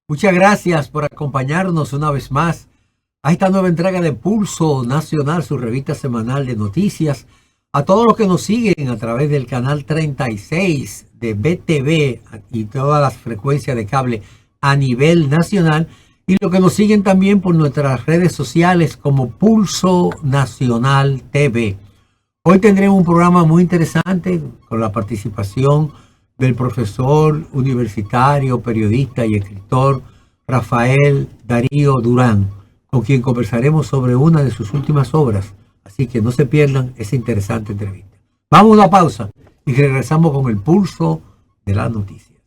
Muchas gracias por acompañarnos una vez más a esta nueva entrega de Pulso Nacional, su revista semanal de noticias. A todos los que nos siguen a través del canal 36 de BTV y todas las frecuencias de cable a nivel nacional, y los que nos siguen también por nuestras redes sociales como Pulso Nacional TV. Hoy tendremos un programa muy interesante con la participación del profesor universitario, periodista y escritor Rafael Darío Durán, con quien conversaremos sobre una de sus últimas obras. Así que no se pierdan esa interesante entrevista. Vamos a una pausa y regresamos con el pulso de la noticia.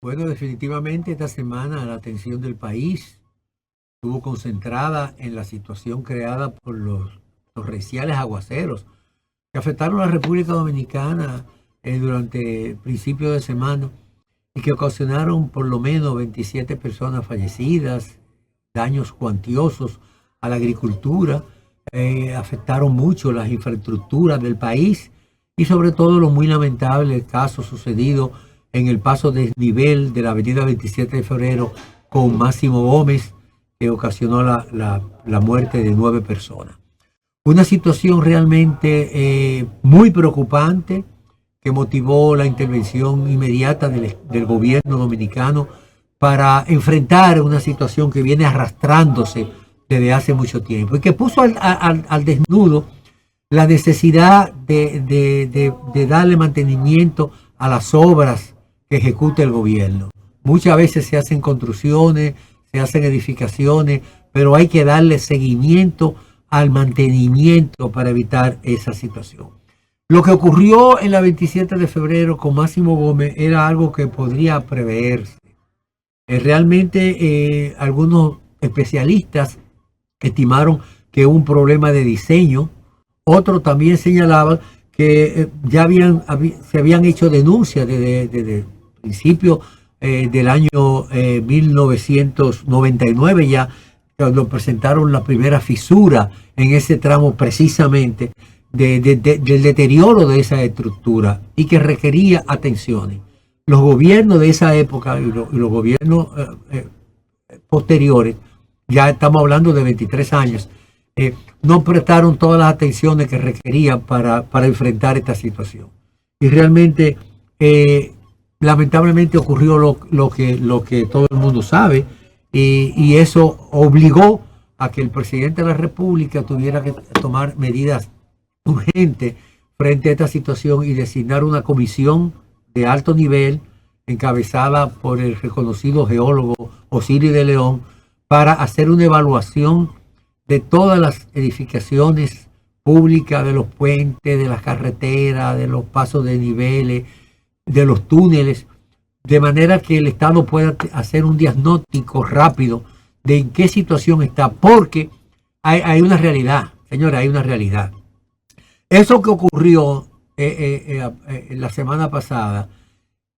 Bueno, definitivamente esta semana la atención del país estuvo concentrada en la situación creada por los torrenciales aguaceros que afectaron a la República Dominicana durante el principio de semana y que ocasionaron por lo menos 27 personas fallecidas, daños cuantiosos a la agricultura, afectaron mucho las infraestructuras del país y sobre todo lo muy lamentable caso sucedido en el paso desnivel de la avenida 27 de febrero con Máximo Gómez, que ocasionó la muerte de 9 personas. Una situación realmente muy preocupante que motivó la intervención inmediata del gobierno dominicano para enfrentar una situación que viene arrastrándose desde hace mucho tiempo y que puso al desnudo la necesidad de darle mantenimiento a las obras que ejecuta el gobierno. Muchas veces se hacen construcciones, se hacen edificaciones, pero hay que darle seguimiento al mantenimiento para evitar esa situación. Lo que ocurrió en la 27 de febrero con Máximo Gómez era algo que podría preverse. Realmente algunos especialistas estimaron que hubo un problema de diseño. Otros también señalaban que ya se habían hecho denuncias desde principio del año 1999 ya, cuando presentaron la primera fisura en ese tramo precisamente del deterioro de esa estructura y que requería atenciones. Los gobiernos de esa época y los gobiernos posteriores, ya estamos hablando de 23 años, no prestaron todas las atenciones que requerían para enfrentar esta situación. Y realmente lamentablemente ocurrió lo que todo el mundo sabe y eso obligó a que el presidente de la República tuviera que tomar medidas urgentes frente a esta situación y designar una comisión de alto nivel encabezada por el reconocido geólogo Osiris de León para hacer una evaluación de todas las edificaciones públicas, de los puentes, de las carreteras, de los pasos de niveles, de los túneles, de manera que el Estado pueda hacer un diagnóstico rápido de en qué situación está, porque hay una realidad, señores, hay una realidad. Eso que ocurrió la semana pasada,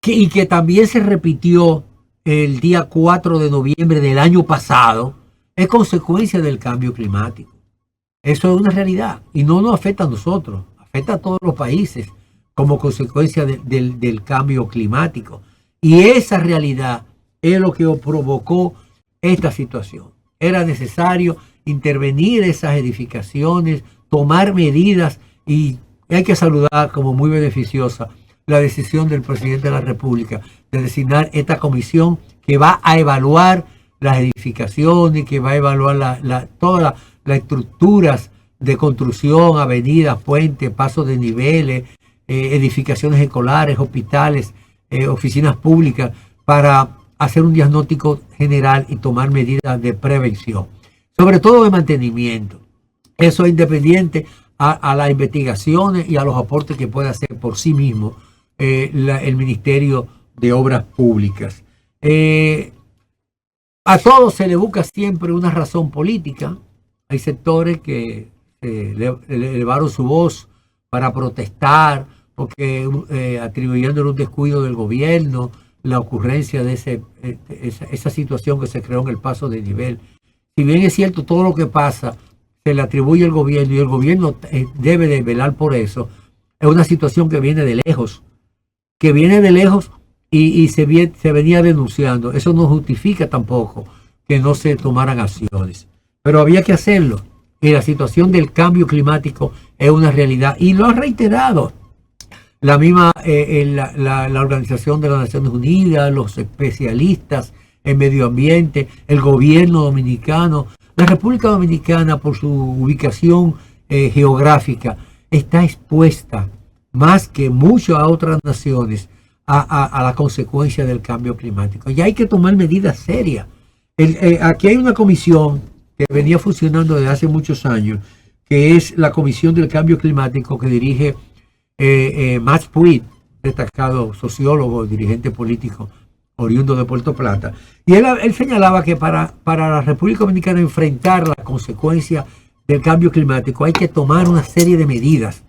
y que también se repitió el día 4 de noviembre del año pasado, es consecuencia del cambio climático. Eso es una realidad y no nos afecta a nosotros, afecta a todos los países como consecuencia del cambio climático. Y esa realidad es lo que provocó esta situación. Era necesario intervenir esas edificaciones, tomar medidas, y hay que saludar como muy beneficiosa la decisión del presidente de la República de designar esta comisión que va a evaluar las edificaciones, que va a evaluar todas las estructuras de construcción, avenidas, puentes, pasos de niveles, edificaciones escolares, hospitales, oficinas públicas, para hacer un diagnóstico general y tomar medidas de prevención, sobre todo de mantenimiento. Eso es independiente a las investigaciones y a los aportes que puede hacer por sí mismo el Ministerio de Obras Públicas. A todos se le busca siempre una razón política. Hay sectores que elevaron su voz para protestar, porque atribuyéndole un descuido del gobierno, la ocurrencia de esa situación que se creó en el paso de nivel. Si bien es cierto, todo lo que pasa se le atribuye al gobierno y el gobierno debe de velar por eso, es una situación que viene de lejos, y se venía denunciando. Eso no justifica tampoco que no se tomaran acciones, pero había que hacerlo. Y la situación del cambio climático es una realidad y lo ha reiterado la misma la Organización de las Naciones Unidas, los especialistas en medio ambiente, el gobierno dominicano. La República Dominicana, por su ubicación geográfica, está expuesta más que mucho a otras naciones a la consecuencia del cambio climático. Y hay que tomar medidas serias. Aquí hay una comisión que venía funcionando desde hace muchos años, que es la Comisión del Cambio Climático, que dirige Max Puig, destacado sociólogo, dirigente político oriundo de Puerto Plata. Y él señalaba que para la República Dominicana enfrentar la consecuencia del cambio climático hay que tomar una serie de medidas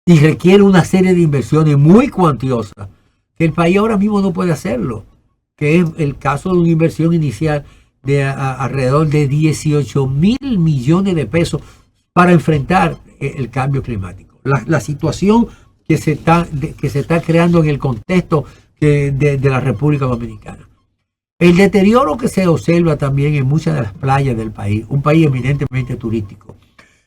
y requiere una serie de inversiones muy cuantiosas que el país ahora mismo no puede hacerlo, que es el caso de una inversión inicial de alrededor de 18.000 millones de pesos para enfrentar el cambio climático. La situación que se está creando en el contexto de la República Dominicana. El deterioro que se observa también en muchas de las playas del país, un país eminentemente turístico.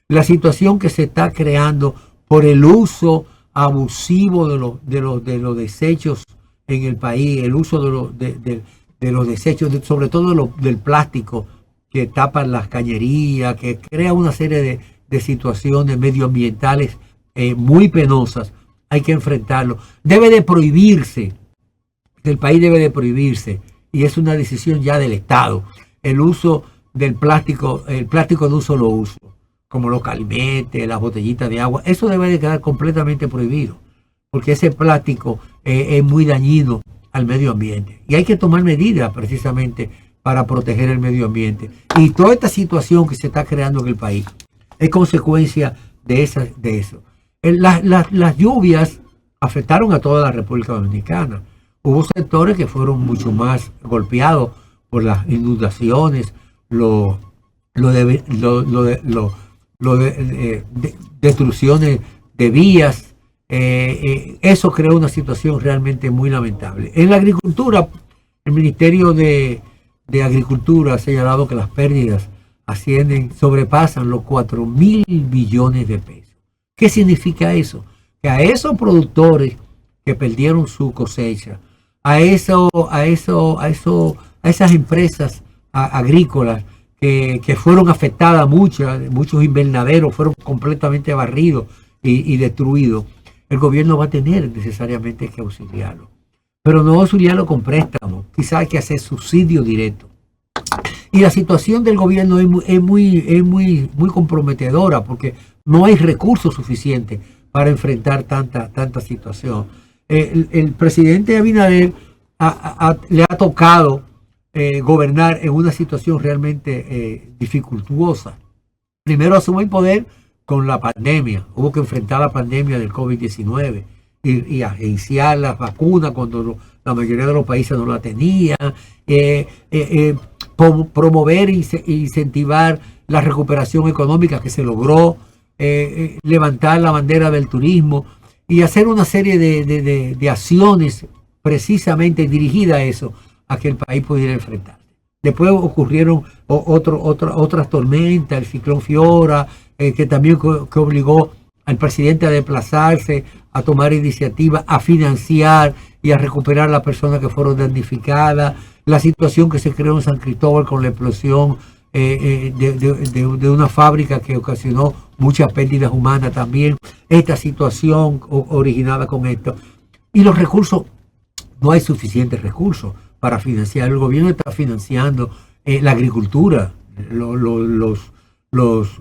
La situación que se está creando por el uso abusivo de los desechos en el país, el uso de los desechos, sobre todo del plástico que tapan las cañerías, que crea una serie de situaciones medioambientales muy penosas. Hay que enfrentarlo. Debe de prohibirse, el país debe de prohibirse, y es una decisión ya del Estado, el uso del plástico, el plástico de un solo uso, como los calimetes, las botellitas de agua. Eso debe de quedar completamente prohibido, porque ese plástico es muy dañino al medio ambiente. Y hay que tomar medidas precisamente para proteger el medio ambiente. Y toda esta situación que se está creando en el país es consecuencia de eso. Las lluvias afectaron a toda la República Dominicana. Hubo sectores que fueron mucho más golpeados por las inundaciones, destrucciones de vías. Eso creó una situación realmente muy lamentable. En la agricultura, el Ministerio de Agricultura ha señalado que las pérdidas sobrepasan los 4.000 billones de pesos. ¿Qué significa eso? Que a esos productores que perdieron su cosecha, a esas empresas agrícolas que fueron afectadas, muchos invernaderos fueron completamente barridos y destruidos, el gobierno va a tener necesariamente que auxiliarlo. Pero no auxiliarlo con préstamos, quizás hay que hacer subsidio directo. Y la situación del gobierno es muy comprometedora, porque no hay recursos suficientes para enfrentar tanta situación. El presidente Abinader le ha tocado gobernar en una situación realmente dificultuosa. Primero asumió el poder con la pandemia, hubo que enfrentar la pandemia del COVID-19 y agenciar las vacunas cuando la mayoría de los países no la tenían, promover e incentivar la recuperación económica que se logró, levantar la bandera del turismo y hacer una serie de acciones precisamente dirigidas a eso, a que el país pudiera enfrentar. Después ocurrieron otras tormentas, el ciclón Fiora, que también que obligó al presidente a desplazarse, a tomar iniciativas, a financiar y a recuperar las personas que fueron damnificadas. La situación que se creó en San Cristóbal con la explosión de una fábrica que ocasionó muchas pérdidas humanas también. Esta situación originada con esto. Y los recursos, no hay suficientes recursos para financiar. El gobierno está financiando la agricultura, los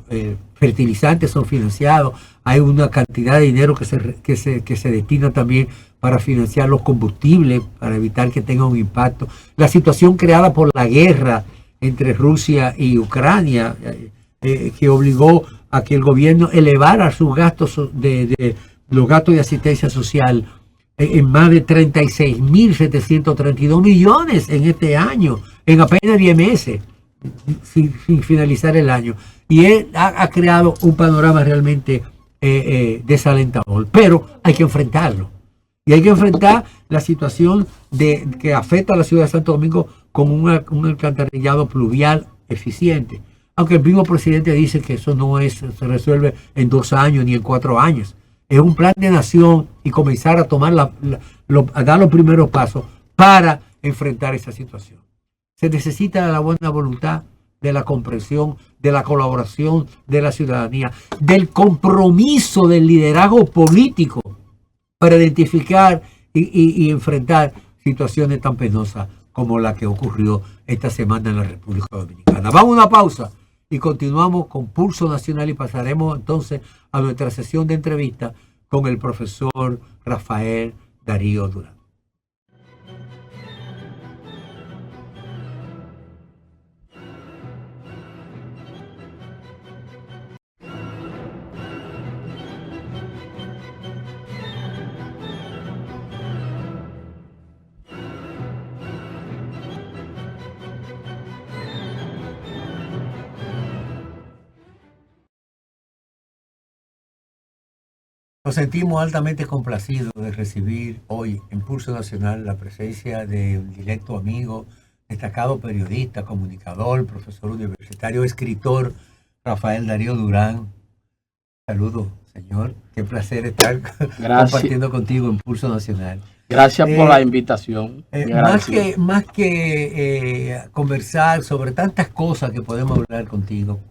fertilizantes son financiados, hay una cantidad de dinero que se destina también para financiar los combustibles, para evitar que tenga un impacto. La situación creada por la guerra entre Rusia y Ucrania, que obligó a que el gobierno elevara sus gastos los gastos de asistencia social en más de 36.732 millones en este año, en apenas 10 meses, sin finalizar el año. Y él ha creado un panorama realmente desalentador, pero hay que enfrentarlo. Y hay que enfrentar la situación que afecta a la ciudad de Santo Domingo con un alcantarillado pluvial eficiente. Aunque el mismo presidente dice que eso no se resuelve en 2 años ni en 4 años. Es un plan de nación y comenzar a tomar a dar los primeros pasos para enfrentar esa situación. Se necesita la buena voluntad, de la comprensión, de la colaboración de la ciudadanía, del compromiso del liderazgo político para identificar y enfrentar situaciones tan penosas como la que ocurrió esta semana en la República Dominicana. Vamos a una pausa y continuamos con Pulso Nacional y pasaremos entonces a nuestra sesión de entrevista con el profesor Rafael Darío Durán. Nos sentimos altamente complacidos de recibir hoy en Pulso Nacional la presencia de un directo amigo, destacado periodista, comunicador, profesor universitario, escritor, Rafael Darío Durán. Saludos, señor. Qué placer estar compartiendo contigo en Pulso Nacional. Gracias por la invitación. Más que conversar sobre tantas cosas que podemos hablar contigo,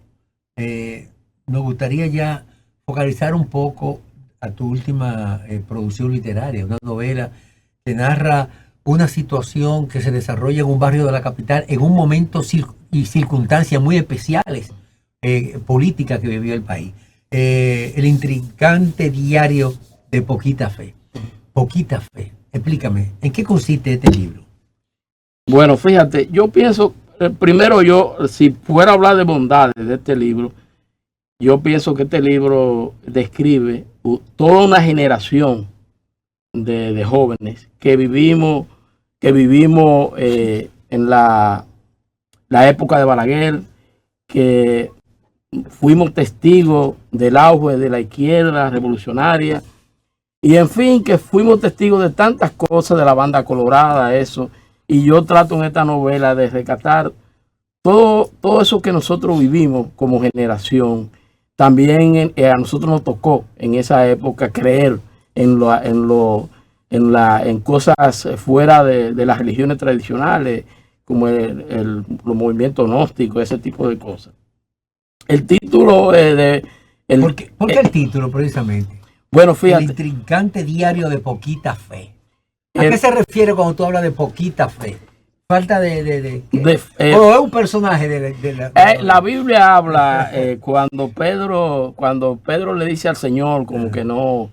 nos gustaría ya focalizar un poco a tu última producción literaria, una novela que narra una situación que se desarrolla en un barrio de la capital en un momento y circunstancias muy especiales políticas que vivió el país. El intrigante diario de Poquita Fe. Poquita Fe. Explícame, ¿en qué consiste este libro? Bueno, fíjate, yo pienso, primero si fuera a hablar de bondades de este libro, yo pienso que este libro describe toda una generación de jóvenes que vivimos en la época de Balaguer, que fuimos testigos del auge de la izquierda revolucionaria, y en fin, que fuimos testigos de tantas cosas, de la banda colorada, eso, y yo trato en esta novela de rescatar todo eso que nosotros vivimos como generación. También a nosotros nos tocó en esa época creer en cosas fuera de las religiones tradicionales, como los movimientos gnósticos, ese tipo de cosas. El título ¿Por qué el título precisamente? Bueno, fíjate. El intrigante diario de Poquita Fe. ¿A qué se refiere cuando tú hablas de Poquita Fe? Falta o es un personaje de la Biblia habla cuando Pedro le dice al Señor como que no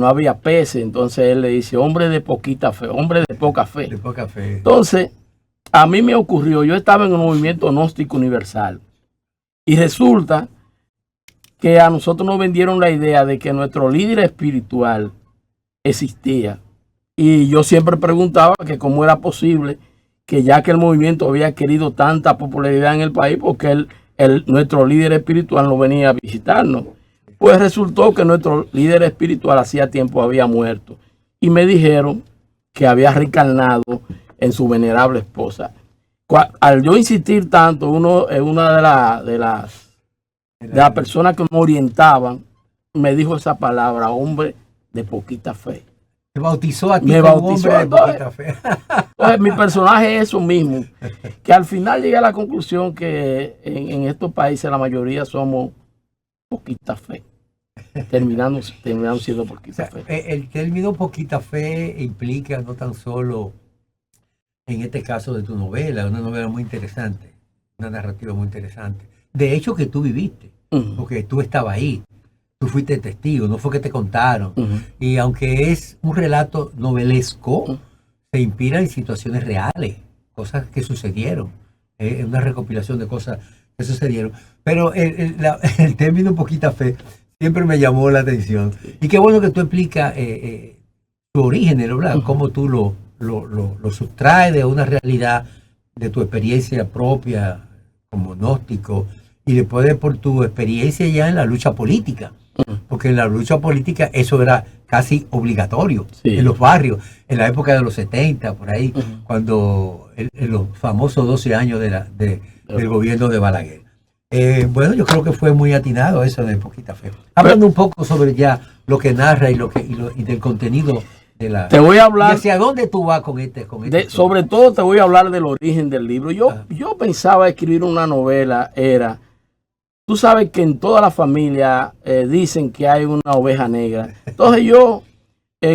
había peces, entonces él le dice hombre de poquita fe, hombre de poca fe. De poca fe. Entonces, a mí me ocurrió, yo estaba en un movimiento gnóstico universal y resulta que a nosotros nos vendieron la idea de que nuestro líder espiritual existía. Y yo siempre preguntaba que cómo era posible que ya que el movimiento había adquirido tanta popularidad en el país, porque nuestro líder espiritual no venía a visitarnos. Pues resultó que nuestro líder espiritual hacía tiempo había muerto. Y me dijeron que había reencarnado en su venerable esposa. Al yo insistir tanto, una de las personas que me orientaban me dijo esa palabra, hombre de poquita fe. Te bautizó a ti como hombre de poquita fe. Entonces, mi personaje es eso mismo, que al final llegué a la conclusión que en estos países la mayoría somos poquita fe, terminando siendo poquita fe. El término poquita fe implica no tan solo, en este caso de tu novela, una novela muy interesante, una narrativa muy interesante, de hecho que tú viviste, porque tú estabas ahí. Tú fuiste testigo, no fue que te contaron. Y aunque es un relato novelesco, se inspira en situaciones reales, cosas que sucedieron. Es una recopilación de cosas que sucedieron. Pero el término poquita fe siempre me llamó la atención. Y qué bueno que tú explicas tu origen, ¿verdad? Cómo tú lo sustraes de una realidad, de tu experiencia propia como gnóstico, y después por tu experiencia ya en la lucha política. Porque en la lucha política eso era casi obligatorio, sí, en los barrios, en la época de los 70, por ahí, cuando en los famosos 12 años del gobierno de Balaguer. Bueno, yo creo que fue muy atinado eso de poquita fe. Hablando un poco sobre ya lo que narra y del contenido de la... Te voy a hablar... ¿Y hacia dónde tú vas con este sobre todo te voy a hablar del origen del libro. Yo pensaba escribir una novela, tú sabes que en toda la familia dicen que hay una oveja negra. Entonces yo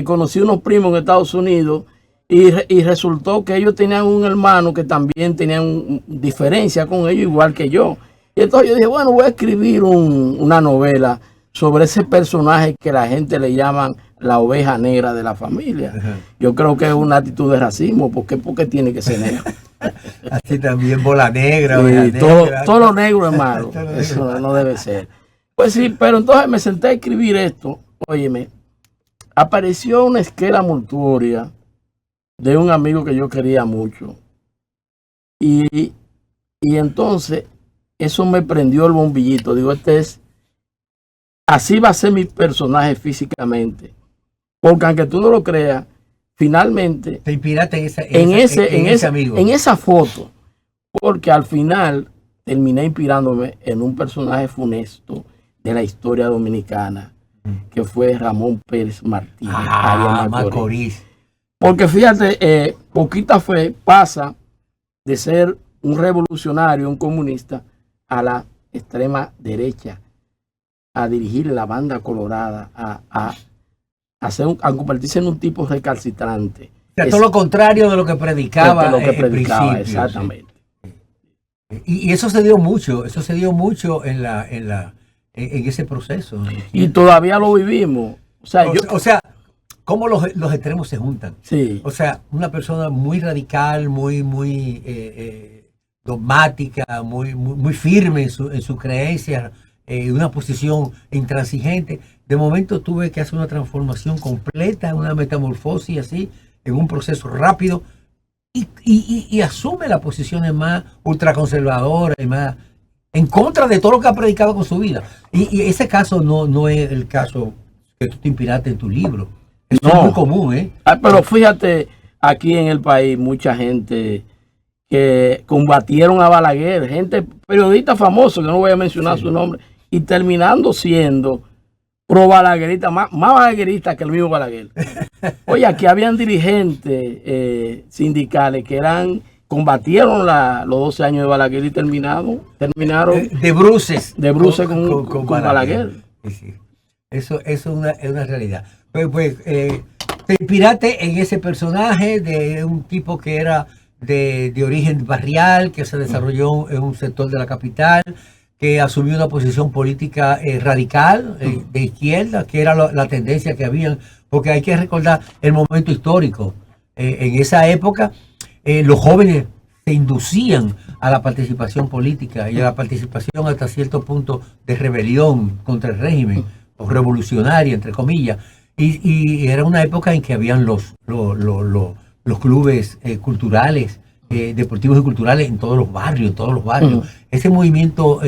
conocí unos primos en Estados Unidos y resultó que ellos tenían un hermano que también tenían diferencia con ellos, igual que yo. Y entonces yo dije, bueno, voy a escribir una novela sobre ese personaje que la gente le llaman la oveja negra de la familia. Yo creo que es una actitud de racismo. ¿Por qué tiene que ser negro? Así también bola negra. Todo lo negro es malo. Eso no debe ser. Pues sí, pero entonces me senté a escribir esto. Óyeme, apareció una esquela mortuoria de un amigo que yo quería mucho. Y entonces eso me prendió el bombillito. Digo, así va a ser mi personaje físicamente. Porque aunque tú no lo creas, finalmente te inspiraste en ese amigo, en esa foto, porque al final terminé inspirándome en un personaje funesto de la historia dominicana, que fue Ramón Pérez Martínez, Macorís. Porque fíjate, poquita fe pasa de ser un revolucionario, un comunista, a la extrema derecha, a dirigir la banda colorada, a convertirse en un tipo recalcitrante. O sea, todo lo contrario de lo que predicaba. Exactamente. Sí. Y eso se dio mucho, en ese proceso. Y todavía lo vivimos. O sea, cómo los extremos se juntan. Sí. O sea, una persona muy radical, muy dogmática, muy firme en su creencia, una posición intransigente. De momento tuve que hacer una transformación completa, una metamorfosis así, en un proceso rápido, y asume las posiciones más ultraconservadoras y más en contra de todo lo que ha predicado con su vida. Y ese caso no es el caso que tú te inspiraste en tu libro. Es muy común, ¿eh? Pero fíjate, aquí en el país, mucha gente que combatieron a Balaguer, gente, periodistas famosos, que no voy a mencionar su nombre, y terminando siendo pro balaguerista, más balaguerista que el mismo Balaguer. Oye, aquí habían dirigentes sindicales que combatieron los 12 años de Balaguer y terminaron de bruces con Balaguer. Sí. Eso es una realidad. Pues te inspiraste en ese personaje de un tipo que era de origen barrial, que se desarrolló en un sector de la capital, que asumió una posición política radical, de izquierda, que era la tendencia que había, porque hay que recordar el momento histórico. En esa época, los jóvenes se inducían a la participación política y a la participación hasta cierto punto de rebelión contra el régimen, o revolucionaria, entre comillas. Y era una época en que habían los clubes culturales, deportivos y culturales en todos los barrios, Ese movimiento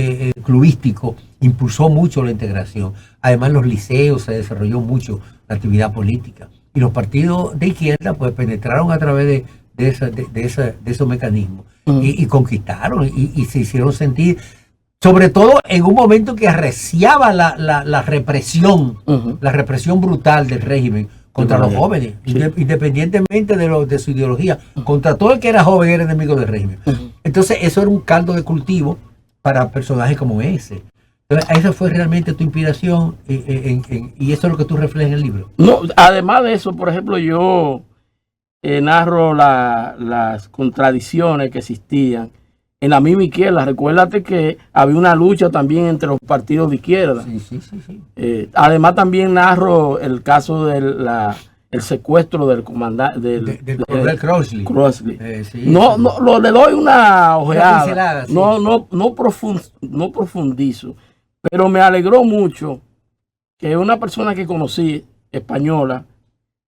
clubístico impulsó mucho la integración. Además, los liceos se desarrolló mucho la actividad política. Y los partidos de izquierda pues penetraron a través de esos mecanismos y conquistaron y se hicieron sentir, sobre todo en un momento que arreciaba la represión, la represión brutal del régimen contra los jóvenes, independientemente de su ideología, contra todo el que era joven era enemigo del régimen. Entonces eso era un caldo de cultivo para personajes como ese. Entonces, esa fue realmente tu inspiración y eso es lo que tú reflejas en el libro. No, además de eso, por ejemplo, yo narro las contradicciones que existían en la misma izquierda. Recuérdate que había una lucha también entre los partidos de izquierda. Sí. Además también narro el caso del el secuestro del comandante del coronel Crossley. Sí, no, le doy una ojeada. Sí. No profundizo, pero me alegró mucho que una persona que conocí, española,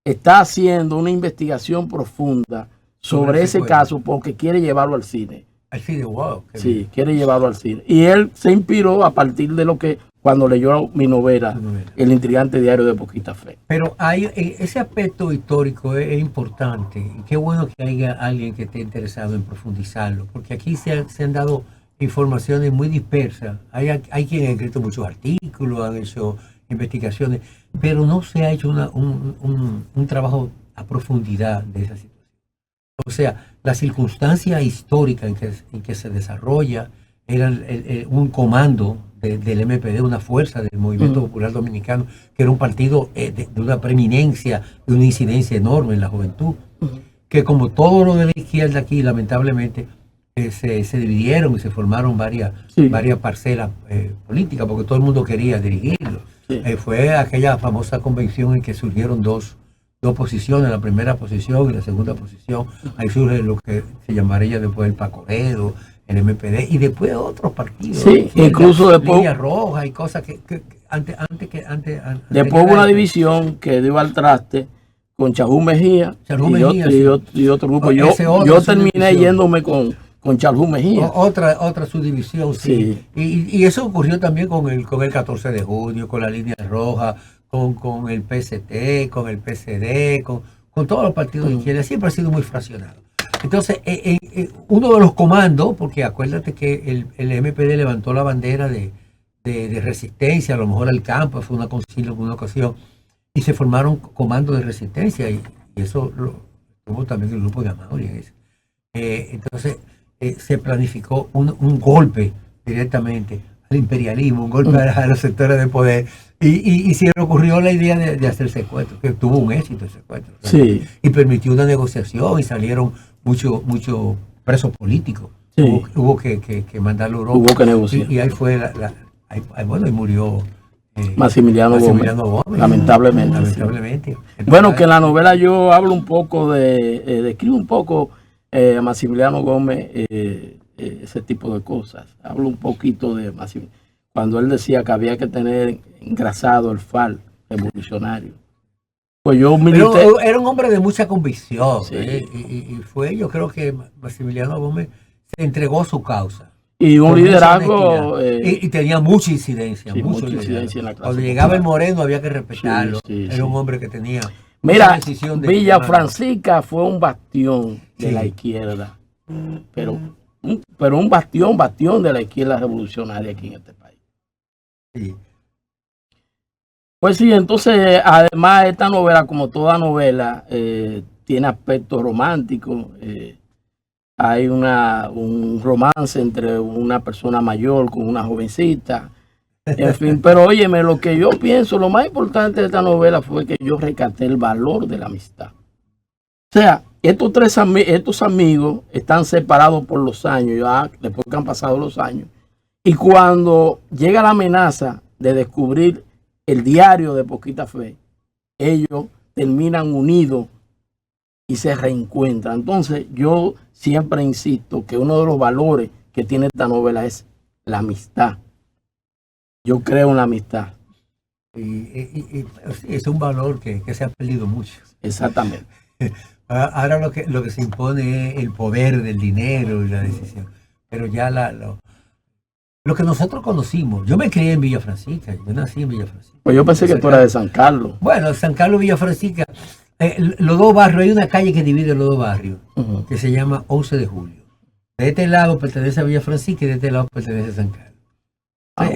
está haciendo una investigación profunda sobre ese caso porque quiere llevarlo al cine. Al cine, wow. Sí, quiere llevarlo al cine. Y él se inspiró a partir de lo que, cuando leyó mi novela, El intrigante diario de Poquita Fe. Pero hay ese aspecto histórico es importante. Y qué bueno que haya alguien que esté interesado en profundizarlo, porque aquí se han dado informaciones muy dispersas. Hay quienes han escrito muchos artículos, han hecho investigaciones, pero no se ha hecho un trabajo a profundidad de esa situación. O sea, la circunstancia histórica en que se desarrolla era un comando del MPD, una fuerza del Movimiento Popular Dominicano, que era un partido de una preeminencia, de una incidencia enorme en la juventud, que como todo lo de la izquierda aquí, lamentablemente, se dividieron y se formaron varias parcelas políticas, porque todo el mundo quería dirigirlo. Fue aquella famosa convención en que surgieron dos posiciones, la primera posición y la segunda posición. Ahí surge lo que se llamaría después el Pacoredo, el MPD, y después otros partidos. Sí, incluso después. Línea Roja y cosas que antes. Después hubo una división que dio al traste con Chajú Mejía, y otro grupo. Yo terminé yéndome con Chajú Mejía. Otra subdivisión, sí. Y eso ocurrió también con el 14 de junio, con la Línea Roja, con el PST, con el PCD, con todos los partidos de izquierda. Siempre ha sido muy fraccionado. Entonces, uno de los comandos, porque acuérdate que el MPD levantó la bandera de resistencia, a lo mejor al campo, fue una concilio en una ocasión, y se formaron comandos de resistencia, y eso tuvo también el grupo de Amaury. Entonces, se planificó un golpe directamente al imperialismo, un golpe a los sectores de poder, y se le ocurrió la idea de hacer secuestro, que tuvo un éxito el secuestro, sí. Y permitió una negociación y salieron muchos presos políticos. Sí. Hubo que mandarlo a Europa. Hubo que negociar. Y ahí fue, y murió Maximiliano Gómez, lamentablemente. Entonces, bueno, que en la novela yo hablo un poco describo un poco a Maximiliano Gómez, ese tipo de cosas. Hablo un poquito de Maximiliano, cuando él decía que había que tener engrasado el FARC revolucionario. Pues yo milité. Pero era un hombre de mucha convicción, sí. Y yo creo que Maximiliano Gómez se entregó a su causa. Y un liderazgo. Y tenía mucha incidencia. Sí, mucha incidencia en la clase. Cuando llegaba el Moreno había que respetarlo. Sí, era un hombre que tenía. Mira, Villa Francisca fue un bastión de la izquierda. Pero un bastión de la izquierda revolucionaria aquí en este país. Sí. Pues sí, entonces, además, esta novela, como toda novela, tiene aspectos románticos. Hay un romance entre una persona mayor con una jovencita. En fin, pero óyeme, lo que yo pienso, lo más importante de esta novela fue que yo rescaté el valor de la amistad. O sea, estos amigos están separados por los años, ya después que han pasado los años. Y cuando llega la amenaza de descubrir el diario de Poquita Fe, ellos terminan unidos y se reencuentran. Entonces, yo siempre insisto que uno de los valores que tiene esta novela es la amistad. Yo creo en la amistad. Y es un valor que se ha perdido mucho. Exactamente. Ahora lo que se impone es el poder del dinero y la decisión. Pero ya lo que nosotros conocimos, yo me crié en Villa Francisca, yo nací en Villa Francisca. Pues yo pensé que tú eras de San Carlos. Bueno, San Carlos, Villa Francisca, los dos barrios, hay una calle que divide los dos barrios, que se llama 11 de Julio. De este lado pertenece a Villa Francisca y de este lado pertenece a San Carlos.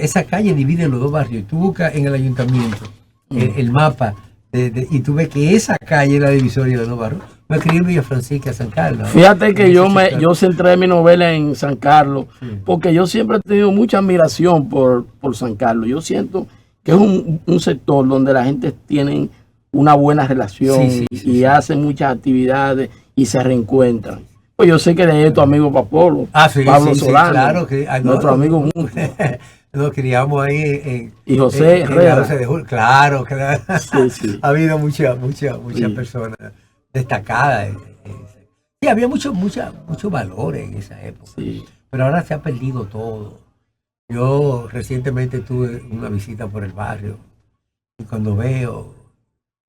Esa calle divide los dos barrios, y tú buscas en el ayuntamiento el mapa, y tú ves que esa calle es la divisoria de los dos barrios. Me crié en Villa Francisca, San Carlos. Fíjate que yo centré mi novela en San Carlos, porque yo siempre he tenido mucha admiración por San Carlos. Yo siento que es un sector donde la gente tiene una buena relación y hacen muchas actividades y se reencuentran. Pues yo sé que de tu amigo Pablo Solano, claro que nuestro amigo mutuo. nos criamos ahí Y José Herrera. José de Julio. Claro, claro. Sí, sí. Ha habido muchas Sí. personas destacadas. Sí, había mucho valor en esa época. Sí. Pero ahora se ha perdido todo. Yo recientemente tuve una visita por el barrio y cuando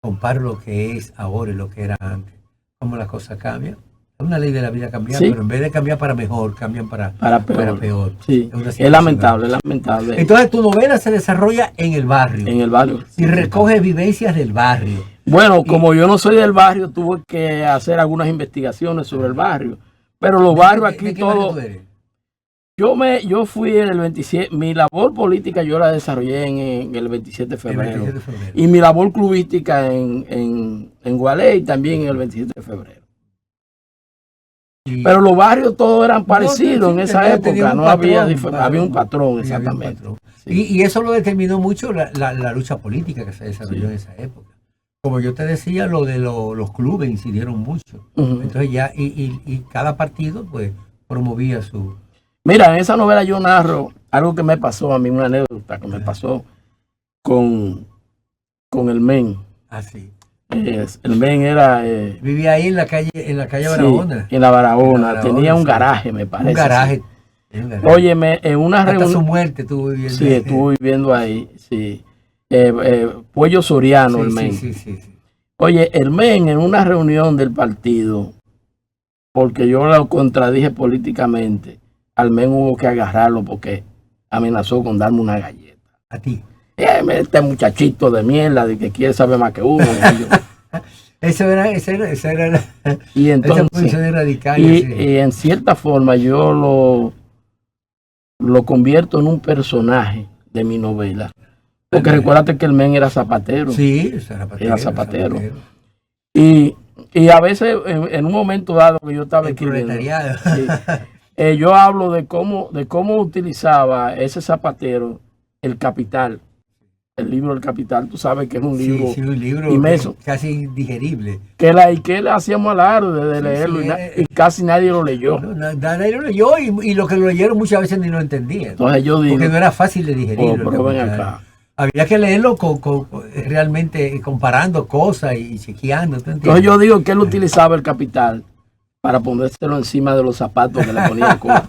comparo lo que es ahora y lo que era antes, cómo las cosas cambian. Es una ley de la vida cambiar, Sí. pero en vez de cambiar para mejor, cambian para peor. Sí. Es una Es situación lamentable, es lamentable. Entonces tu novela se desarrolla en el barrio En el barrio. y recoge vivencias del barrio. Bueno, como yo no soy del barrio, tuve que hacer algunas investigaciones sobre el barrio. Pero los barrios aquí ¿De qué barrio todos. tú eres? Yo fui en el 27, mi labor política yo la desarrollé en el 27 de El febrero. 27 de febrero. Y mi labor clubística en Gualey también en el 27 de febrero. Y- Pero los barrios todos eran parecidos sí, en esa tenía época, un no había, patrón, había un patrón, sí, había un exactamente. patrón. Sí. Y eso lo determinó mucho la lucha política que se desarrolló Sí. en esa época. Como yo te decía, lo de los clubes incidieron mucho. Ujú. Entonces ya, y cada partido pues promovía su... Mira, en esa novela yo narro algo que me pasó a mí, una anécdota que me pasó con el men. Así. El men era... Vivía ahí en la calle sí, Barahona. en la Barahona. En la Barahona, Tenía un sí. garaje, me parece. Un garaje. sí. Un garaje. Óyeme, en una Hasta su reunión... muerte estuvo viviendo. Sí, estuvo viviendo ahí, sí. Pollo Soriano, el men. Sí. Oye, el men en una reunión del partido, porque yo lo contradije políticamente, al men hubo que agarrarlo porque amenazó con darme una galleta. A ti. Este muchachito de mierda de que quiere saber más que uno. Esa era Y esa entonces, posición de radical. y en cierta forma yo lo convierto en un personaje de mi novela. Porque recuérdate que el men era zapatero. Sí, Era zapatero. Y a veces, en un momento dado que yo estaba El escribiendo, proletariado. sí, yo hablo de cómo utilizaba ese zapatero el Capital. El libro El Capital, tú sabes que es un libro Sí, un libro inmenso. casi indigerible. Que le hacíamos alarde de leerlo sí, y casi nadie lo leyó. Nadie lo leyó y los que lo leyeron muchas veces ni lo entendían. Entonces yo digo, Porque no era fácil de digerir. pero ven acá. Había que leerlo realmente comparando cosas y chequeando. ¿tú entiendes? Entonces yo digo que él utilizaba el Capital para ponérselo encima de los zapatos que le ponía el culo.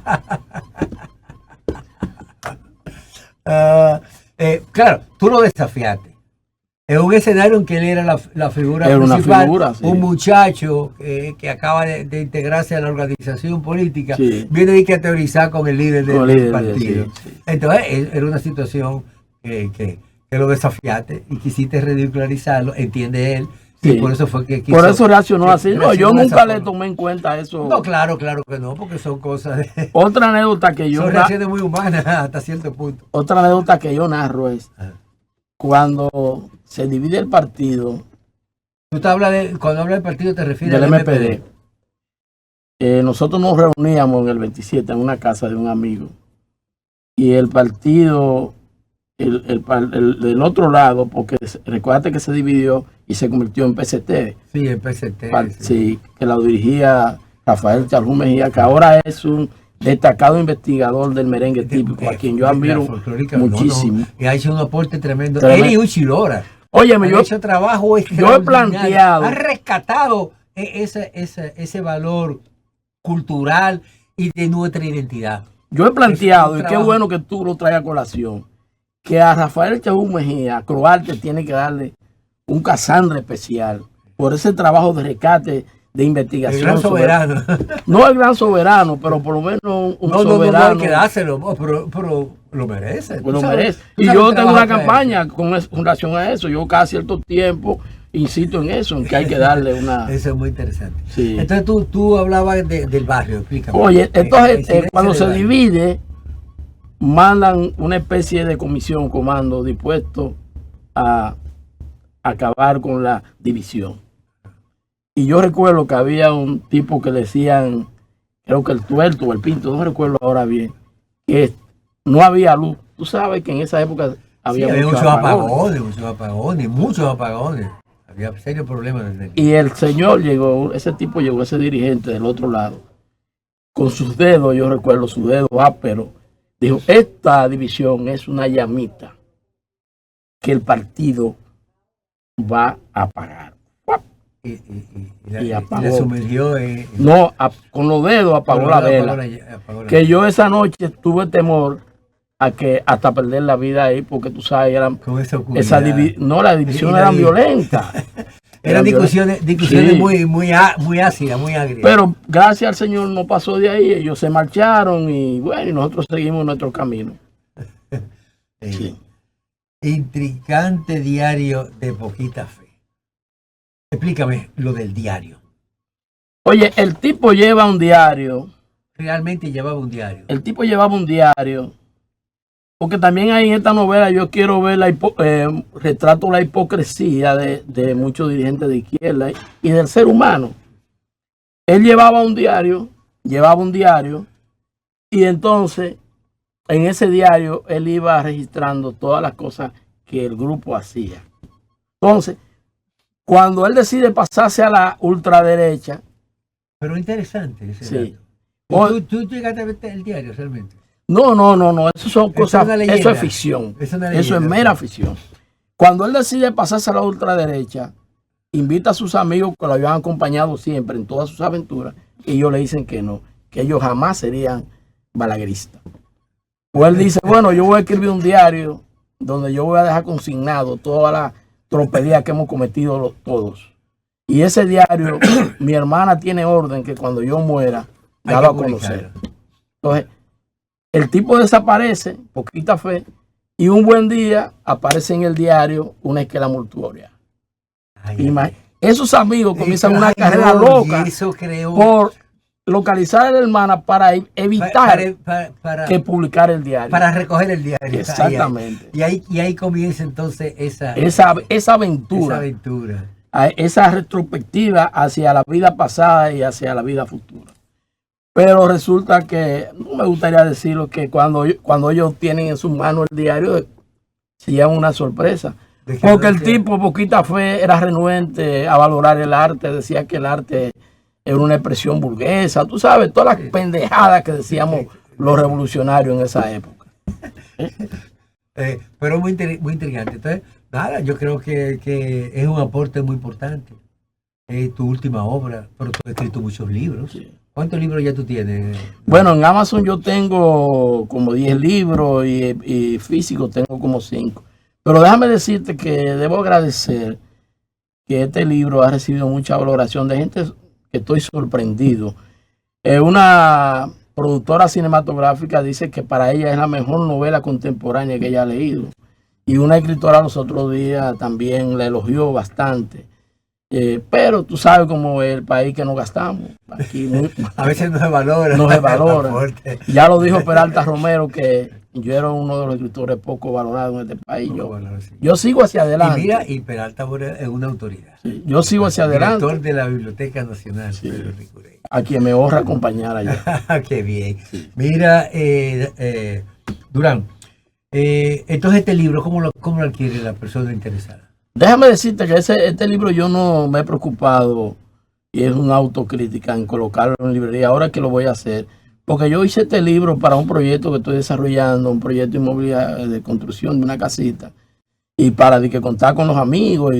Claro, tú lo desafiaste. En un escenario en que él era la figura Era una principal, figura, sí. un muchacho que acaba de integrarse a la organización política, Sí. viene a teorizar con el líder Con el del líder, partido. sí. Entonces, era una situación que lo desafiaste y quisiste ridicularizarlo, entiende él, Sí. y por eso fue que quiso... Por eso reaccionó así. No, yo reaccionó de esa nunca le forma. tomé en cuenta eso. No, claro que no, porque son cosas de... Otra anécdota que yo Son reacciones muy humanas hasta cierto punto. narro es cuando se divide el partido Tú te cuando hablas del partido te refieres del al MPD. Nosotros nos reuníamos en el 27 en una casa de un amigo y el partido, del otro lado, porque recuérdate que se dividió y se convirtió en PCT. Sí, el PCT. Sí, que la dirigía Rafael Charjú Mejía, que ahora es un destacado investigador del merengue típico, a quien yo admiro muchísimo. Y ha hecho un aporte tremendo. Tremendo. Él y Uchilora. Óyeme, Han hecho trabajo yo he extraordinario. planteado, Ha rescatado ese valor cultural y de nuestra identidad. yo he planteado, Es un y qué trabajo. bueno que tú lo traigas a colación, que a Rafael Charjú Mejía, Croarte tiene que darle un Casandra especial por ese trabajo de rescate, de El investigación. gran soberano. No el gran soberano, pero por lo menos un No soberano. hay que dárselo, pero lo merece. Pues lo Tú sabes- merece. tú Y sabes yo el tengo trabajo una que ha campaña con relación a eso. Yo cada cierto tiempo insisto en eso, en que hay que darle una... Eso es muy interesante. Sí. Entonces tú hablabas del barrio, explícame. Oye, entonces Incidencia cuando del se barrio. divide, mandan una especie de comisión, comando dispuesto a acabar con la división. Y yo recuerdo que había un tipo que le decían, creo que el tuerto o el pinto, no recuerdo ahora bien, que no había luz. Tú sabes que en esa época Sí, había, había muchos muchos apagones. Había serios problemas. Y el señor llegó, ese tipo llegó, ese dirigente del otro lado, con sus dedos, yo recuerdo sus dedos ásperos, dijo, esta división es una llamita que el partido va a apagar. Y Y la apagó. sumergió No, con los dedos apagó la vela. apagó la Que vela. yo esa noche tuve temor a que hasta perder la vida ahí, porque tú sabes, Con esa oscuridad. la división Y la era di- violenta. Eran discusiones Sí. muy ácidas, muy agrias. Pero gracias al Señor no pasó de ahí, ellos se marcharon y bueno, y nosotros seguimos nuestro camino. Sí. Intrigante diario de poquita fe. Explícame lo del diario. Oye, el tipo lleva un diario, Realmente llevaba un diario. porque también ahí en esta novela yo quiero ver retrato la hipocresía de muchos dirigentes de izquierda y del ser humano. Él llevaba un diario, y entonces en ese diario él iba registrando todas las cosas que el grupo hacía. Entonces, cuando él decide pasarse a la ultraderecha, Pero interesante ese sí. dato. ¿Tú llegaste a ver el diario realmente? No, eso son Es cosas, una leyenda. eso es ficción. Es una Eso es leyenda. mera ficción. Cuando él decide pasarse a la ultraderecha, invita a sus amigos que lo habían acompañado siempre en todas sus aventuras, y ellos le dicen que no, que ellos jamás serían balagueristas. Pues él dice, bueno, yo voy a escribir un diario donde yo voy a dejar consignado toda la tropelía que hemos cometido todos. Y ese diario, mi hermana tiene orden que cuando yo muera, Hay darlo a que conocer. publicarlo. Entonces, el tipo desaparece, poquita fe, y un buen día aparece en el diario una esquela mortuoria. Esos amigos comienzan una carrera loca Y eso creó por localizar a la hermana para evitar para que publicara el diario. para recoger el diario. Exactamente. Y ahí comienza entonces esa aventura, aventura. esa retrospectiva hacia la vida pasada y hacia la vida futura. Pero resulta que, no me gustaría decirlo, que cuando ellos tienen en sus manos el diario, se llevan una sorpresa. Porque el tipo, poquita fe, era renuente a valorar el arte, decía que el arte era una expresión burguesa, tú sabes, todas las pendejadas que decíamos los revolucionarios en esa época. Pero muy intrigante. Entonces, nada, yo creo que es un aporte muy importante. Tu última obra, pero tú has escrito muchos libros. Sí. ¿Cuántos libros ya tú tienes? Bueno, en Amazon yo tengo como 10 libros y físicos tengo como 5. Pero déjame decirte que debo agradecer que este libro ha recibido mucha valoración de gente que estoy sorprendido. Una productora cinematográfica dice que para ella es la mejor novela contemporánea que ella ha leído. Y una escritora los otros días también la elogió bastante. Pero tú sabes cómo es el país que nos gastamos. Aquí A veces no se valora. no se valora. Fuerte. Ya lo dijo Peralta Romero, que yo era uno de los escritores poco valorados en este país. Poco valorado, sí. Yo sigo hacia adelante. Y mira, y Peralta es una autoridad. Sí, yo sigo hacia adelante. Director de la Biblioteca Nacional. Sí. Pedro Ricurey. A quien me honra acompañar allá. Qué bien. Mira, Durán, entonces este libro, ¿cómo lo adquiere la persona interesada? Déjame decirte que este libro yo no me he preocupado, y es una autocrítica, en colocarlo en librería. Ahora que lo voy a hacer, porque yo hice este libro para un proyecto que estoy desarrollando, un proyecto inmobiliario de construcción de una casita, y para que contar con los amigos,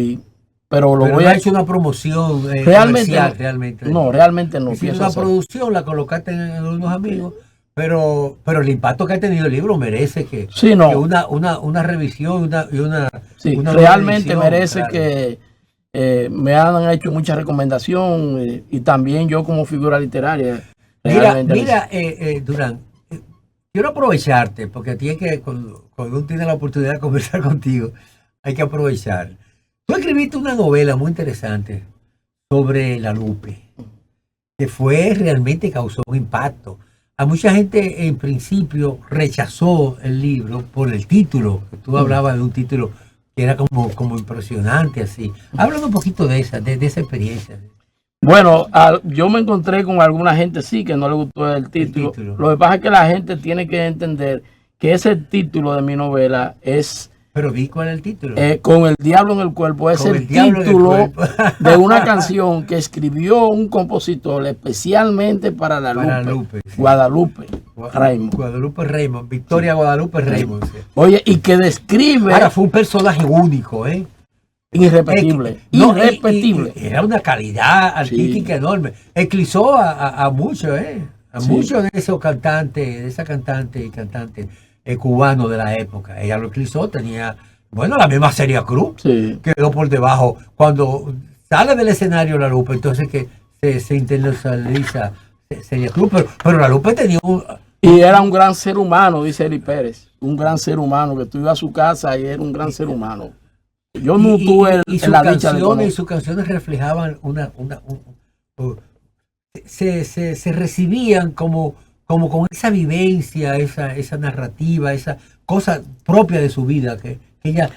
pero Pero voy no a ha hecho una promoción realmente comercial, no, realmente. no, realmente no Hiciste pienso una hacer. producción, la colocaste en unos amigos, pero el impacto que ha tenido el libro merece que, Sí, no. que una revisión Sí, una realmente revisión, merece claro. que me han hecho mucha recomendación, y también yo como figura literaria. Mira, Durán, quiero aprovecharte, porque a ti es que cuando uno tiene la oportunidad de conversar contigo, hay que aprovechar. Tú escribiste una novela muy interesante sobre la Lupe, que realmente causó un impacto. A mucha gente en principio rechazó el libro por el título, que tú hablabas de un título que era como impresionante así. Háblame un poquito de esa experiencia. Bueno, yo me encontré con alguna gente sí que no le gustó el título. Lo que pasa es que la gente tiene que entender que ese título de mi novela es Pero vi cuál es el título. Con el diablo en el cuerpo. Es Con el el diablo en el título cuerpo. de una canción que escribió un compositor especialmente para la Para Lupe, Lupe, sí. Guadalupe. Raymond. Guadalupe Raymond, Victoria Guadalupe Raymond. Sí. Oye, y que describe... Ahora fue un personaje único, ¿eh? Irrepetible. No, irrepetible. y era una calidad artística enorme. Eclipsó a muchos, a muchos de esos cantantes, de esa cantante y cantante cubano de la época. Ella lo eclipsó, tenía, bueno, la misma Celia Cruz, quedó por debajo. Cuando sale del escenario La Lupe, entonces que se internacionaliza Celia Cruz, pero La Lupe tenía un... Y era un gran ser humano, dice Eli Pérez, un gran ser humano, que tú ibas a su casa y era un gran ser humano. Yo no tuve la dicha de conocer. Y sus canciones reflejaban se recibían como con esa vivencia, esa narrativa, esa cosa propia de su vida que ella,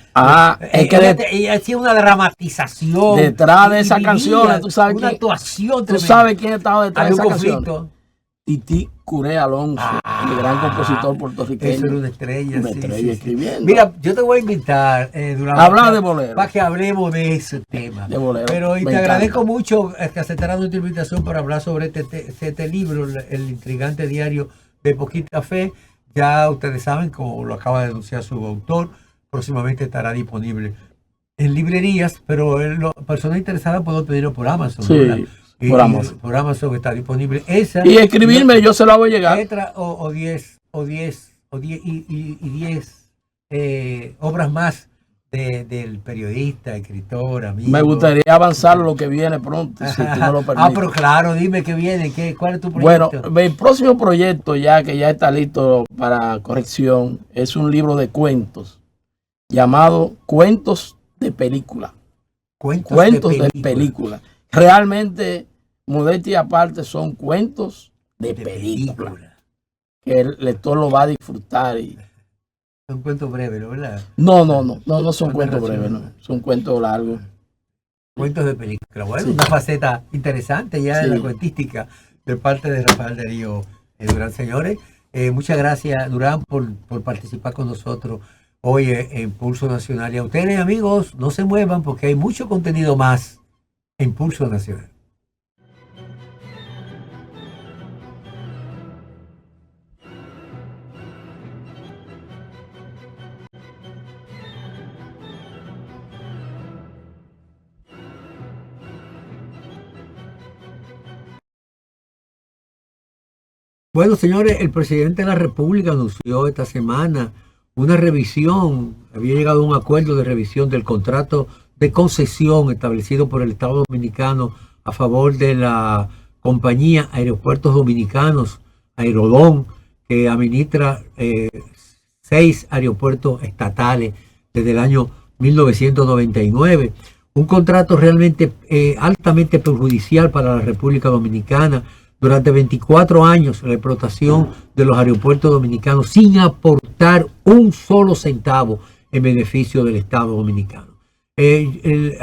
ella hacía una dramatización detrás de esas canciones. Tú sabes una actuación tremenda. Tú sabes quién estaba detrás de esa canción. Tití Curé Alonso, el gran compositor puertorriqueño. Eso era una estrella. Una estrella escribiendo. Mira, yo te voy a invitar hablar de bolero, para que hablemos de ese tema. De bolero. Pero te agradezco mucho que aceptaras nuestra invitación para hablar sobre este libro, el intrigante diario de Poquita Fe. Ya ustedes saben, como lo acaba de anunciar su autor, próximamente estará disponible en librerías, pero las personas interesadas pueden pedirlo por Amazon. Sí. Por Amazon está disponible esa. Y escribirme, yo se la voy a llegar. Letra o 10 obras más del periodista, escritor, amigo. Me gustaría avanzar lo que viene pronto, si tú me lo permites. Pero claro, dime qué viene, cuál es tu proyecto. Bueno, el próximo proyecto que ya está listo para corrección es un libro de cuentos llamado Cuentos de Película. Cuentos de película. Realmente, modestia aparte, son cuentos de película. Que el lector lo va a disfrutar. Son cuentos breves, ¿no? ¿Verdad? No son cuentos breves, no. Son cuentos largos. Cuentos de película. Bueno, una faceta interesante ya de la cuentística de parte de Rafael Darío Durán. Señores, muchas gracias, Durán, por participar con nosotros hoy en Pulso Nacional. Y a ustedes, amigos, no se muevan porque hay mucho contenido más en Pulso Nacional. Bueno, señores, el presidente de la República anunció esta semana una revisión, había llegado a un acuerdo de revisión del contrato de concesión establecido por el Estado Dominicano a favor de la compañía Aeropuertos Dominicanos, Aerodón, que administra 6 aeropuertos estatales desde el año 1999. Un contrato realmente altamente perjudicial para la República Dominicana. Durante 24 años la explotación de los aeropuertos dominicanos sin aportar un solo centavo en beneficio del Estado Dominicano. Se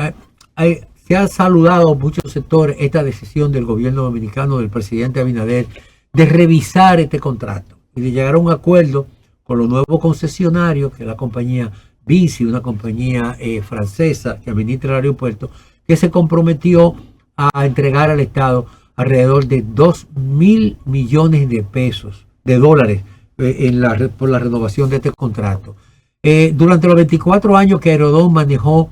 ha saludado a muchos sectores esta decisión del gobierno dominicano, del presidente Abinader, de revisar este contrato y de llegar a un acuerdo con los nuevos concesionarios, que es la compañía Vinci, una compañía francesa que administra el aeropuerto, que se comprometió a entregar al Estado alrededor de 2.000 millones de pesos, de dólares, por la renovación de este contrato. Durante los 24 años que Aerodón manejó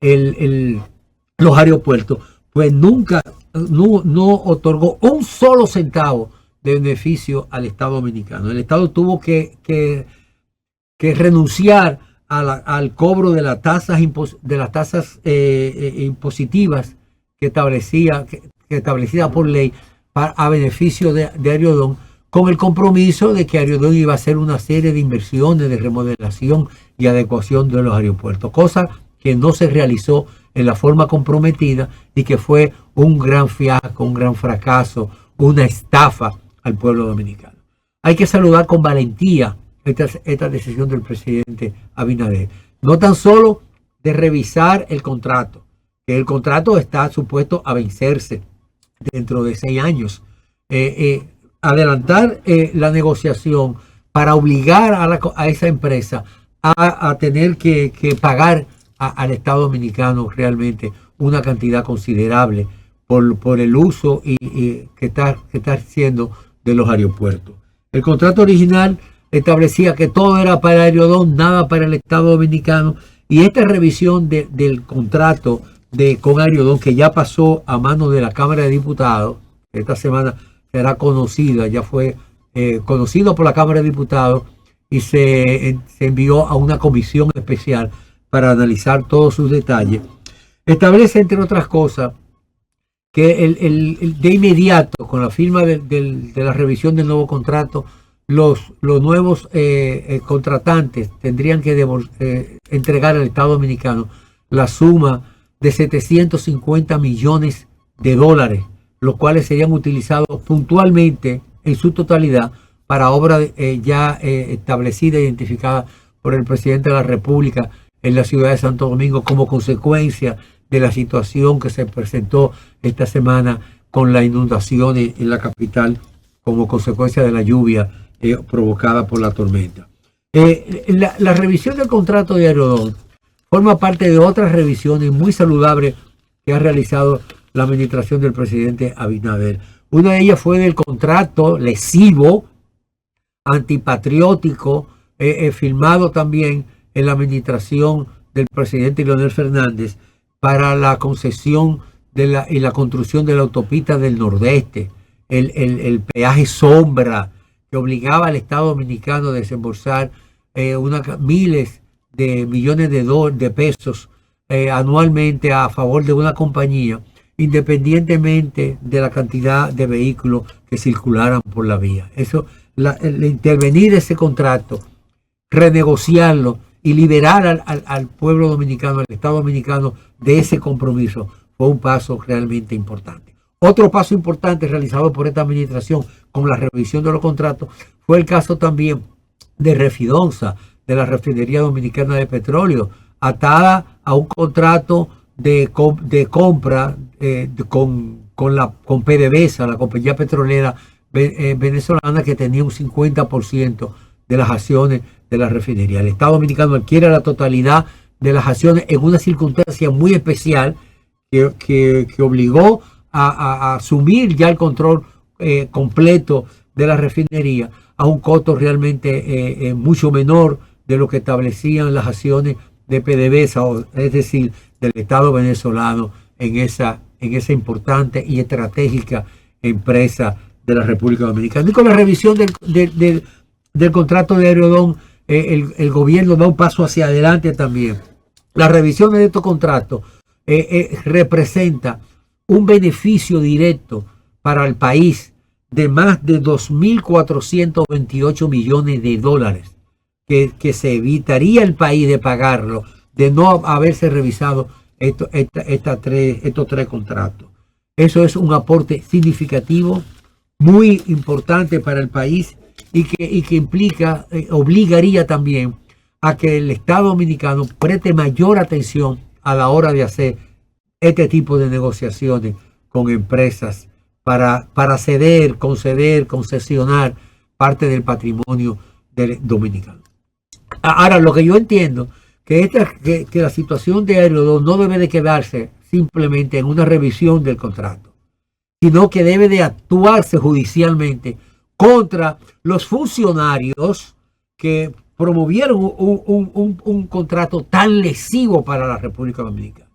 los aeropuertos, pues nunca no otorgó un solo centavo de beneficio al Estado Dominicano. El Estado tuvo que renunciar al cobro de las tasas impositivas que establecida por ley a beneficio de Aerodón, con el compromiso de que Aerodón iba a hacer una serie de inversiones de remodelación y adecuación de los aeropuertos, cosa que no se realizó en la forma comprometida y que fue un gran fiasco, un gran fracaso, una estafa al pueblo dominicano. Hay que saludar con valentía esta decisión del presidente Abinader, no tan solo de revisar el contrato, que el contrato está supuesto a vencerse dentro de 6 años, adelantar la negociación para obligar a esa empresa a tener que pagar al Estado Dominicano realmente una cantidad considerable por el uso que está haciendo de los aeropuertos. El contrato original establecía que todo era para Aerodón, nada para el Estado Dominicano, y esta revisión del contrato con Aerodón, que ya pasó a manos de la Cámara de Diputados, esta semana será conocida, ya fue conocido por la Cámara de Diputados y se envió a una comisión especial para analizar todos sus detalles. Establece, entre otras cosas, que de inmediato, con la firma de la revisión del nuevo contrato, los nuevos contratantes tendrían que entregar al Estado Dominicano la suma de 750 millones de dólares, los cuales serían utilizados puntualmente en su totalidad para obras ya establecida e identificada por el presidente de la República en la ciudad de Santo Domingo como consecuencia de la situación que se presentó esta semana con la inundación en la capital como consecuencia de la lluvia provocada por la tormenta. La revisión del contrato de Aerodón forma parte de otras revisiones muy saludables que ha realizado la administración del presidente Abinader. Una de ellas fue del contrato lesivo, antipatriótico, firmado también en la administración del presidente Leonel Fernández para la concesión y la construcción de la autopista del Nordeste, el peaje sombra que obligaba al Estado Dominicano a desembolsar miles de millones de pesos anualmente a favor de una compañía, independientemente de la cantidad de vehículos que circularan por la vía. Eso, el intervenir ese contrato, renegociarlo y liberar al pueblo dominicano, al Estado Dominicano de ese compromiso, fue un paso realmente importante. Otro paso importante realizado por esta administración con la revisión de los contratos fue el caso también de Refidonza, de la Refinería Dominicana de Petróleo, atada a un contrato de compra con PDVSA, la compañía petrolera venezolana, que tenía un 50% de las acciones de la refinería. El Estado Dominicano adquiere la totalidad de las acciones en una circunstancia muy especial que obligó a asumir ya el control completo de la refinería a un costo realmente mucho menor de lo que establecían las acciones de PDVSA, es decir, del Estado venezolano en esa importante y estratégica empresa de la República Dominicana. Y con la revisión del contrato de Aerodón, el gobierno da un paso hacia adelante también. La revisión de estos contratos representa un beneficio directo para el país de más de 2.428 millones de dólares que se evitaría el país de pagarlo de no haberse revisado estos tres contratos. Eso es un aporte significativo, muy importante para el país y que implica, obligaría también a que el Estado Dominicano preste mayor atención a la hora de hacer este tipo de negociaciones con empresas para conceder, concesionar parte del patrimonio del dominicano. Ahora, lo que yo entiendo que la situación de Aerodón no debe de quedarse simplemente en una revisión del contrato, sino que debe de actuarse judicialmente contra los funcionarios que promovieron un contrato tan lesivo para la República Dominicana.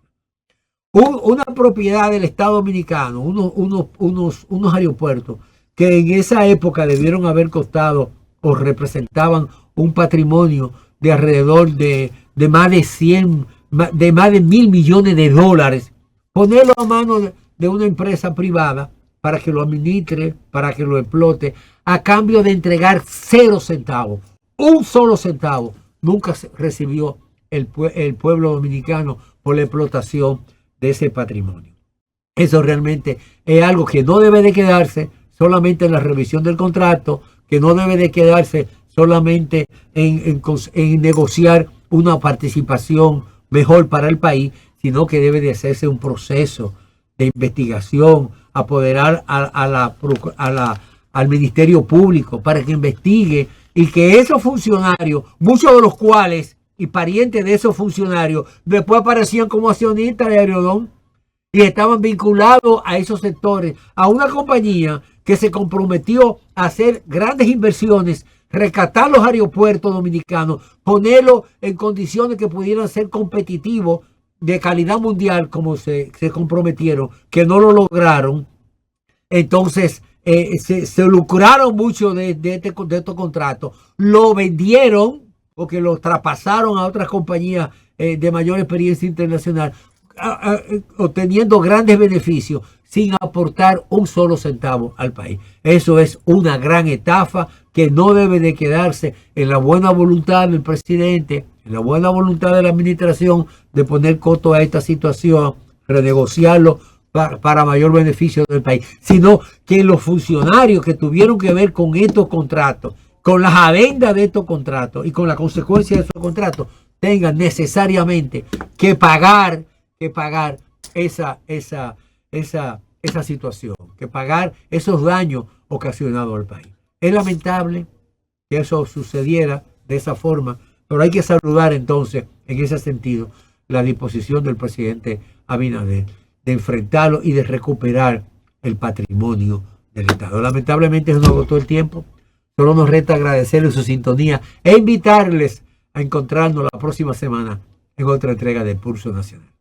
Una propiedad del Estado Dominicano, unos aeropuertos que en esa época debieron haber costado o representaban un patrimonio de alrededor de más de 1.000 millones de dólares, ponerlo a mano de una empresa privada para que lo administre, para que lo explote, a cambio de entregar 0 centavos, un solo centavo, nunca recibió el pueblo dominicano por la explotación de ese patrimonio. Eso realmente es algo que no debe de quedarse solamente en la revisión del contrato, que no debe de quedarse solamente en negociar una participación mejor para el país, sino que debe de hacerse un proceso de investigación, apoderar al Ministerio Público para que investigue y que esos funcionarios, muchos de los cuales y parientes de esos funcionarios, después aparecían como accionistas de Aerodón y estaban vinculados a esos sectores, a una compañía que se comprometió a hacer grandes inversiones, rescatar los aeropuertos dominicanos, ponerlos en condiciones que pudieran ser competitivos de calidad mundial, como se comprometieron, que no lo lograron. Entonces se lucraron mucho de estos contratos, lo vendieron porque lo traspasaron a otras compañías de mayor experiencia internacional, obteniendo grandes beneficios sin aportar un solo centavo al país. Eso es una gran estafa que no debe de quedarse en la buena voluntad del presidente, en la buena voluntad de la administración de poner coto a esta situación, renegociarlo para mayor beneficio del país, sino que los funcionarios que tuvieron que ver con estos contratos, con las adendas de estos contratos y con la consecuencia de esos contratos, tengan necesariamente que pagar esa situación, que pagar esos daños ocasionados al país. Es lamentable que eso sucediera de esa forma, pero hay que saludar entonces, en ese sentido, la disposición del presidente Abinader de enfrentarlo y de recuperar el patrimonio del Estado. Lamentablemente se nos agotó el tiempo. Solo nos resta agradecerles su sintonía e invitarles a encontrarnos la próxima semana en otra entrega de Pulso Nacional.